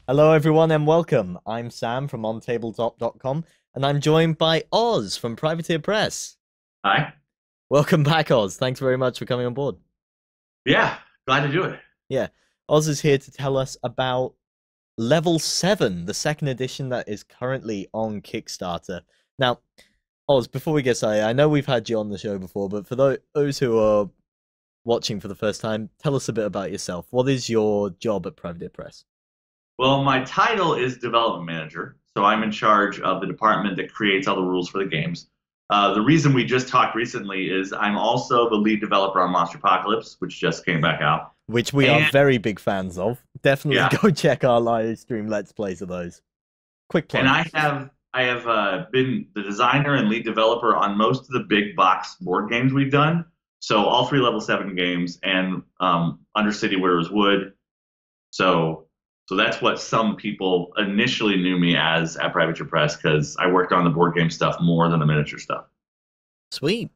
Hello, everyone, and welcome. I'm Sam from OnTableTop.com, and I'm joined by Oz from Privateer Press. Hi. Welcome back, Oz. Thanks very much for coming on board. Yeah, glad to do it. Yeah, Oz is here to tell us about Level 7, the second edition that is currently on Kickstarter. Now, Oz, before we get started, I know we've had you on the show before, but for those who are watching for the first time, tell us a bit about yourself. What is your job at Privateer Press? Well, my title is development manager, so I'm in charge of the department that creates all the rules for the games. The reason we just talked recently is I'm also the lead developer on Monster Apocalypse, which just came back out. Which we are And very big fans of. Definitely yeah, go check our live stream Let's Plays of those. Quick and plug. I have been the designer and lead developer on most of the big box board games we've done. So all three level 7 games and Undercity Where It Was Wood. So so that's what some people initially knew me as at Privateer Press because I worked on the board game stuff more than the miniature stuff. Sweet.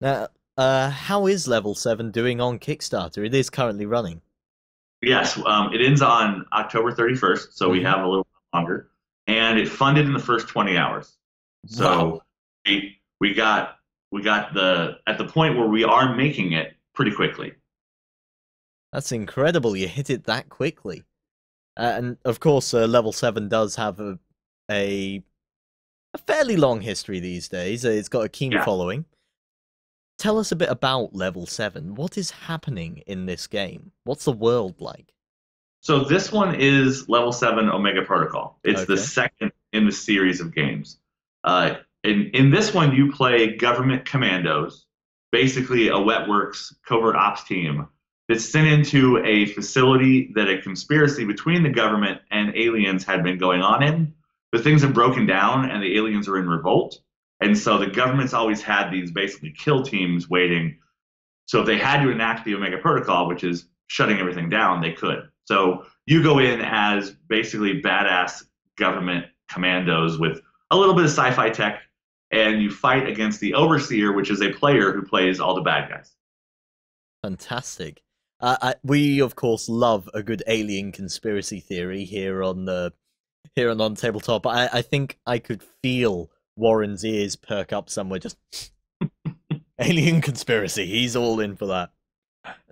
Now, how is Level 7 doing on Kickstarter? It is currently running. Yes, it ends on October 31st, so we Hmm. have a little longer, and it funded in the first 20 hours. Wow, So we got the at the point where we are making it pretty quickly. that's incredible. You hit it that quickly. And of course, Level 7 does have a, a fairly long history these days. It's got a keen Yeah. following. Tell us a bit about Level 7. What is happening in this game? What's the world like? So this one is level 7 Omega Protocol. It's the Okay. second in the series of games. In this one, you play government commandos, basically a Wetworks covert ops team that's sent into a facility that a conspiracy between the government and aliens had been going on in. But things have broken down and the aliens are in revolt. And so the government's always had these basically kill teams waiting. So if they had to enact the Omega Protocol, which is shutting everything down, they could. So you go in as basically badass government commandos with a little bit of sci-fi tech, and you fight against the Overseer, which is a player who plays all the bad guys. Fantastic. We of course love a good alien conspiracy theory here on Tabletop. I think I could feel Warren's ears perk up somewhere. Just alien conspiracy. He's all in for that.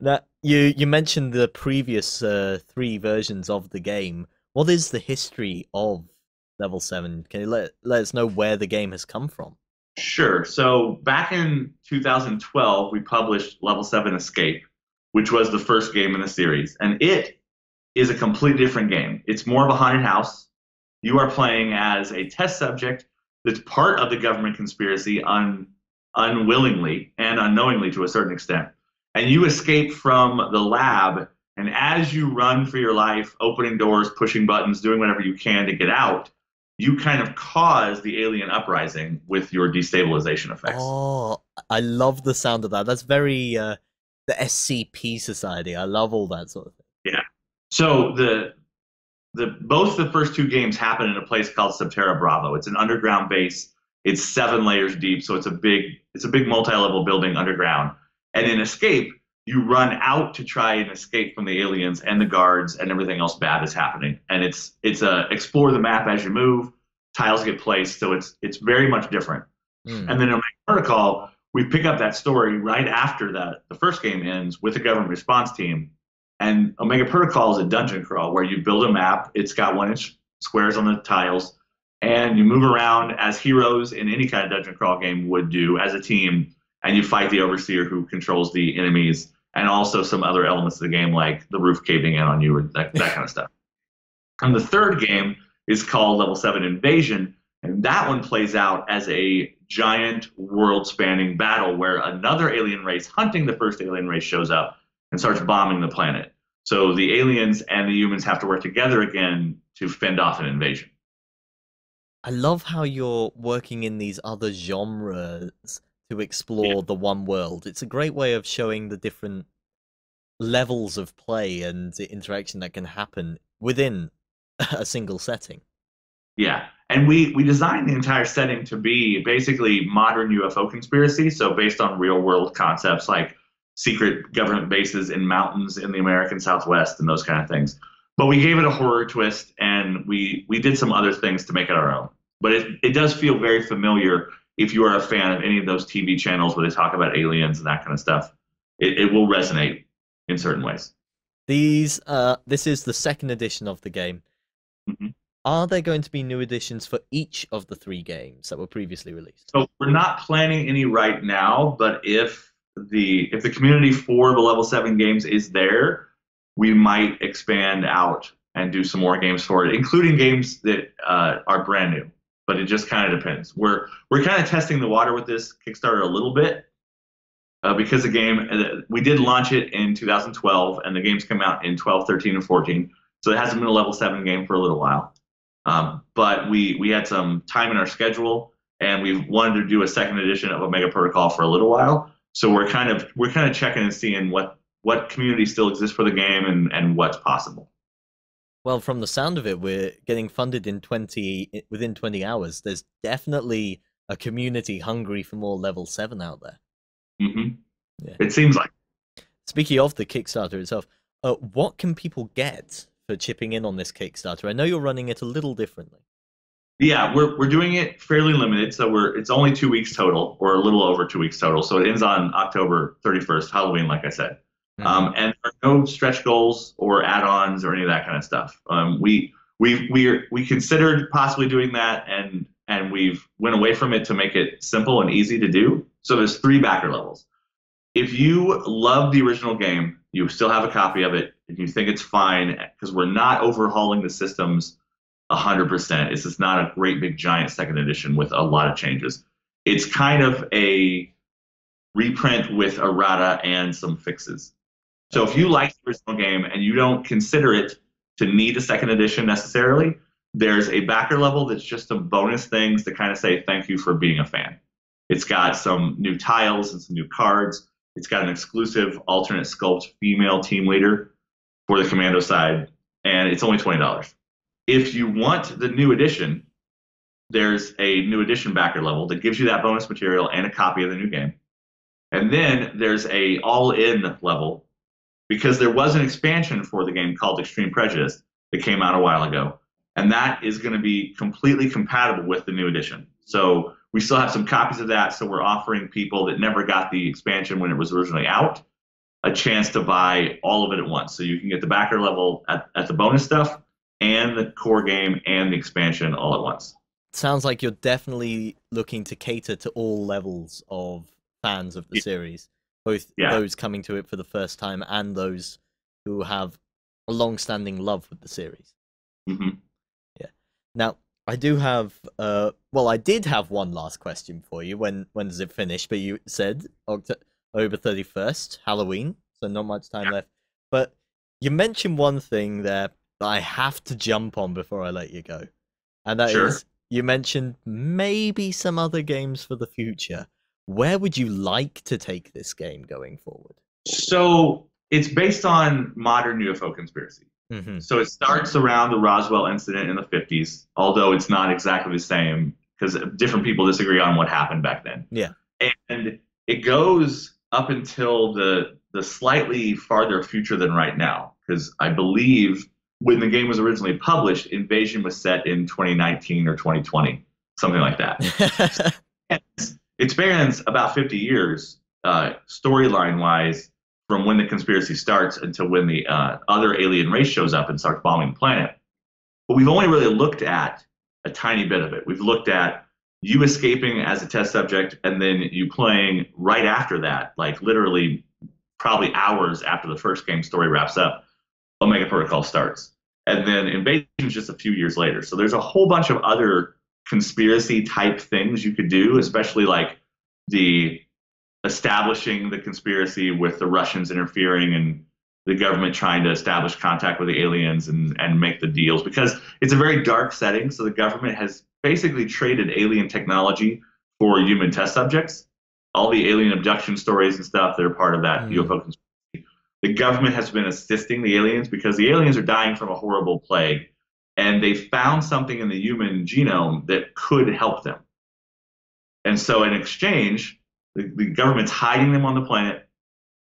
Now, you mentioned the previous three versions of the game. What is the history of Level 7? Can you let us know where the game has come from? Sure. So back in 2012, we published Level 7 Escape, which was the first game in the series. And it is a completely different game. It's more of a haunted house. You are playing as a test subject that's part of the government conspiracy unwillingly and unknowingly to a certain extent. And you escape from the lab. And as you run for your life, opening doors, pushing buttons, doing whatever you can to get out, you kind of cause the alien uprising with your destabilization effects. Oh, I love the sound of that. That's very the SCP Society. I love all that sort of thing. Yeah. So the both the first two games happen in a place called Subterra Bravo. It's an underground base. It's 7 layers deep, so it's a big multi-level building underground. And in Escape, you run out to try and escape from the aliens and the guards and everything else bad is happening. And it's explore the map as you move. Tiles get placed, so it's very much different. Hmm. And then in my protocol, we pick up that story right after that the first game ends with a government response team. And Omega Protocol is a dungeon crawl where you build a map. It's got 1 inch squares on the tiles, and you move around as heroes in any kind of dungeon crawl game would do as a team, and you fight the Overseer who controls the enemies, and also some other elements of the game like the roof caving in on you or that kind of stuff. And the third game is called Level 7 Invasion, and that one plays out as a giant world spanning battle where another alien race hunting the first alien race shows up and starts bombing the planet. So the aliens and the humans have to work together again to fend off an invasion. I love how you're working in these other genres to Yeah. explore the one world. It's a great way of showing the different levels of play and the interaction that can happen within a single setting. Yeah. And we designed the entire setting to be basically modern UFO conspiracy. So based on real world concepts like secret government bases in mountains in the American Southwest and those kind of things. but we gave it a horror twist, and we did some other things to make it our own. But it does feel very familiar if you are a fan of any of those TV channels where they talk about aliens and that kind of stuff. It will resonate in certain ways. This is the second edition of the game. Mm-hmm. Are there going to be new editions for each of the 3 games that were previously released? So we're not planning any right now, but if the community for the level 7 games is there, we might expand out and do some more games for it, including games that are brand new. But it just kind of depends. We're kind of testing the water with this Kickstarter a little bit because the game, we did launch it in 2012, and the games came out in 12, 13, and 14. So it hasn't been a level 7 game for a little while. But we had some time in our schedule, and we wanted to do a second edition of Omega Protocol for a little while. So we're kind of checking and seeing what community still exists for the game and what's possible. Well, from the sound of it, we're getting funded within 20 hours. There's definitely a community hungry for more level 7 out there. Mm-hmm. Yeah. It seems like. Speaking of the Kickstarter itself, what can people get for chipping in on this Kickstarter? I know you're running it a little differently. Yeah, we're doing it fairly limited, so it's only 2 weeks total, or a little over 2 weeks total. So it ends on October 31st, Halloween, like I said. Mm-hmm. And there are no stretch goals or add-ons or any of that kind of stuff. We considered possibly doing that, and we've went away from it to make it simple and easy to do. So there's 3 backer levels. If you love the original game, you still have a copy of it, and you think it's fine, because we're not overhauling the systems 100%. It's just not a great big giant second edition with a lot of changes. It's kind of a reprint with errata and some fixes. So if you like the original game and you don't consider it to need a second edition necessarily, there's a backer level that's just some bonus things to kind of say thank you for being a fan. It's got some new tiles and some new cards. It's got an exclusive alternate sculpt female team leader for the commando side, and it's only $20. If you want the new edition, there's a new edition backer level that gives you that bonus material and a copy of the new game. And then there's a all-in level, because there was an expansion for the game called Extreme Prejudice that came out a while ago, and that is going to be completely compatible with the new edition. So we still have some copies of that, so we're offering people that never got the expansion when it was originally out a chance to buy all of it at once. So you can get the backer level at the bonus stuff and the core game and the expansion all at once. Sounds like you're definitely looking to cater to all levels of fans of the series, both those coming to it for the first time and those who have a long-standing love with the series. Mm-hmm. Yeah. Now, I do have, I did have one last question for you. When does it finish? But you said October 31st, Halloween, so not much time left. But you mentioned one thing there that I have to jump on before I let you go. And that is, you mentioned maybe some other games for the future. Where would you like to take this game going forward? So it's based on modern UFO conspiracy. Mm-hmm. So it starts around the Roswell incident in the 50s, although it's not exactly the same because different people disagree on what happened back then. Yeah. And it goes up until the slightly farther future than right now, because I believe when the game was originally published, Invasion was set in 2019 or 2020, something like that. It spans about 50 years, storyline-wise, from when the conspiracy starts until when the other alien race shows up and starts bombing the planet. But we've only really looked at a tiny bit of it. We've looked at you escaping as a test subject and then you playing right after that, like literally probably hours after the first game story wraps up, Omega Protocol starts. And then Invasion is just a few years later. So there's a whole bunch of other conspiracy type things you could do, especially like the establishing the conspiracy with the Russians interfering and the government trying to establish contact with the aliens and make the deals, because it's a very dark setting. So the government has basically traded alien technology for human test subjects. All the alien abduction stories and stuff that are part of that UFO conspiracy. The government has been assisting the aliens because the aliens are dying from a horrible plague, and they found something in the human genome that could help them. And so in exchange, the government's hiding them on the planet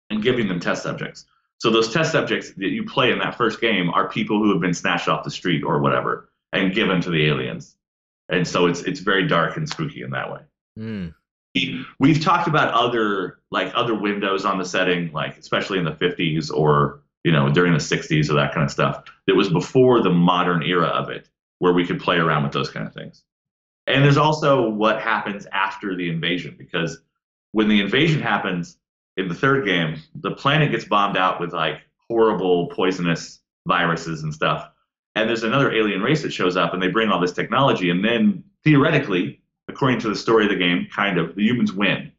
and giving them test subjects. So those test subjects that you play in that first game are people who have been snatched off the street or whatever and given to the aliens. And so it's very dark and spooky in that way. Mm. We've talked about other windows on the setting, like especially in the 50s or during the 60s or that kind of stuff. That was before the modern era of it, where we could play around with those kind of things. And there's also what happens after the invasion, because when the invasion happens in the third game, the planet gets bombed out with like horrible poisonous viruses and stuff. And there's another alien race that shows up and they bring all this technology. And then theoretically, according to the story of the game, kind of, the humans win.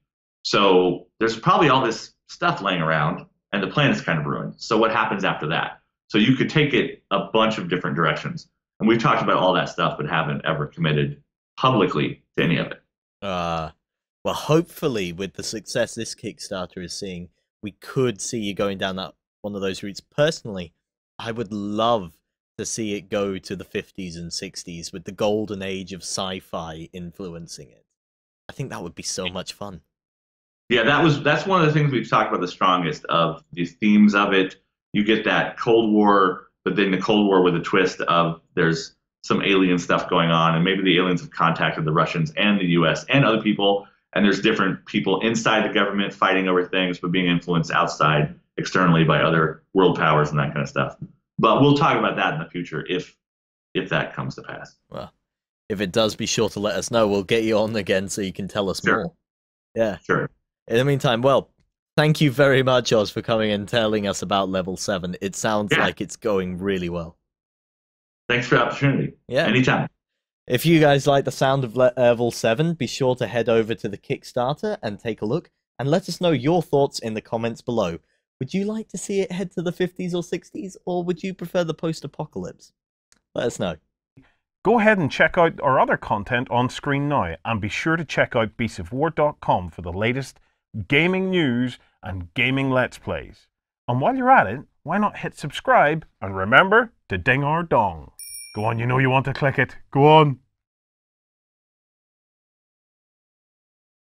So there's probably all this stuff laying around and the planet's kind of ruined. So what happens after that? So you could take it a bunch of different directions. And we've talked about all that stuff, but haven't ever committed publicly to any of it. Well, hopefully with the success this Kickstarter is seeing, we could see you going down that one of those routes. Personally, I would love to see it go to the 50s and 60s with the golden age of sci-fi influencing it. I think that would be so much fun. Yeah, that's one of the things we've talked about the strongest of these themes of it. You get that Cold War, but then the Cold War with a twist of there's some alien stuff going on, and maybe the aliens have contacted the Russians and the US and other people, and there's different people inside the government fighting over things, but being influenced outside externally by other world powers and that kind of stuff. But we'll talk about that in the future if that comes to pass. Well, if it does, be sure to let us know. We'll get you on again so you can tell us more. Yeah. Sure. In the meantime, well, thank you very much, Oz, for coming and telling us about Level 7. It sounds like it's going really well. Thanks for the opportunity. Yeah. Anytime. If you guys like the sound of Level 7, be sure to head over to the Kickstarter and take a look, and let us know your thoughts in the comments below. Would you like to see it head to the 50s or 60s, or would you prefer the post-apocalypse? Let us know. Go ahead and check out our other content on screen now, and be sure to check out beastsofwar.com for the latest gaming news and gaming Let's Plays. And while you're at it, why not hit subscribe, and remember to ding our dong. Go on, you know you want to click it. Go on.